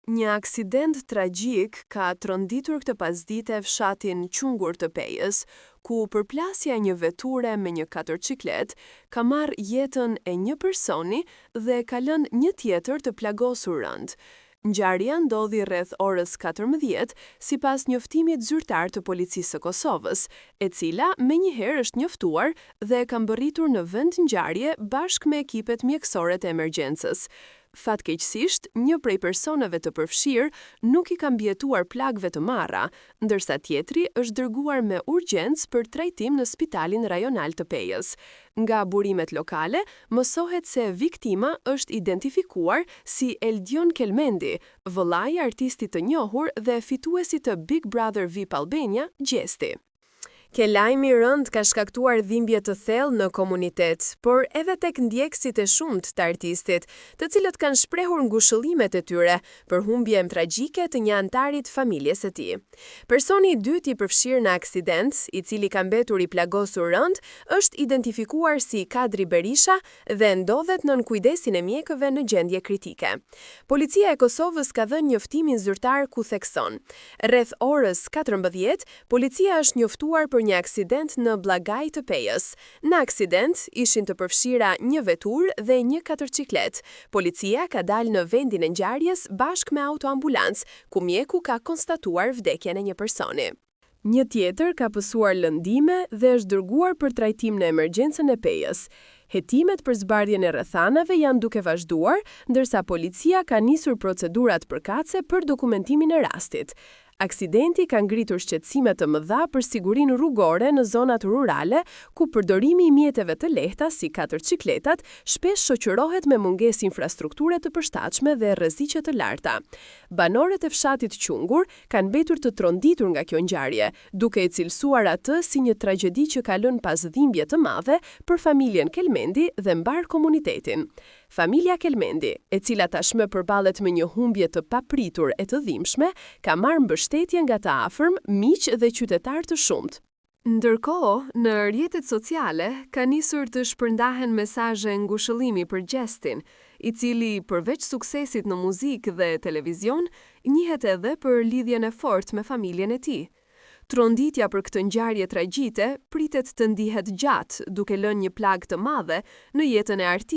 Një aksident tragjik ka tronditur këtë pasdite fshatin Qungur të Pejës, ku përplasja e një veture me një katërciklet ka marrë jetën e një personi dhe ka lënë një tjetër të plagosur rënd. Ngjarja ndodhi rreth orës 14 sipas njoftimit zyrtar të Policisë së Kosovës, e cila menjëherë është njoftuar dhe ka mbërritur në vend ngjarje bashkë me ekipet mjekësore të emergjencës. Fatkeqësisht, një prej personave të përfshirë nuk i ka mbijetuar plagëve të marra, ndërsa tjetri është dërguar me urgjencë për trajtim në Spitalin Rajonal të Pejës. Nga burimet lokale, mësohet se viktima është identifikuar si Eldion Kelmendi, vëllai i artistit të njohur dhe fituesit të Big Brother VIP Albania, Gjesti. Ke lajmi rënd ka shkaktuar dhimbje të thellë në komunitet, por edhe tek ndjekësit e shumt të artistit, të cilët kanë shprehur ngushëllimet e tyre për humbjen tragjike të një antarit familjes së tij. Personi i dytë i përfshirë në aksident, i cili ka mbetur i plagosur rënd, është identifikuar si Kadri Berisha dhe ndodhet nën kujdesin e mjekëve në gjendje kritike. Policia e Kosovës ka dhënë njoftimin zyrtar ku thekson: rreth orës 14, policia është njoftuar për një aksident në Bllagaj të Pejës. Në aksident ishin të përfshira një veturë dhe një katërciklet. Policia ka dalë në vendin e ngjarjes bashkë me autoambulancë, ku mjeku ka konstatuar vdekjen e një personi. Një tjetër ka pësuar lëndime dhe është dërguar për trajtim në emergjencën e Pejës. Hetimet për zbardhjen e rrethanave janë duke vazhduar, ndërsa policia ka nisur procedurat përkatëse për dokumentimin e rastit. Aksidenti ka ngritur shqetësime të mëdha për sigurinë rrugore në zonat rurale, ku përdorimi i mjeteve të lehta si katërcikletat shpesh shoqërohet me mungesë infrastrukture të përshtatshme dhe rreziqe të larta. Banorët e fshatit Qungur kanë mbetur të tronditur nga kjo ngjarje, duke e cilësuar atë si një tragjedi që ka lënë pas dhimbje të madhe për familjen Kelmendi dhe mbar komunitetin. Familja Kelmendi, e cila tashmë përballet me një humbje të papritur e të dhimbshme, ka marrë mbështetje nga të afërm, miq dhe qytetar të shumt. Ndërkohë, në rrjetet sociale ka nisur të shpërndahen mesazhe ngushëllimi për Gjestin, i cili përveç suksesit në muzikë dhe televizion, njihet edhe për lidhjen e fortë me familjen e tij. Tronditja për këtë ngjarje tragjike pritet të ndihet gjatë, duke lënë një plagë të madhe në jetën e artistit.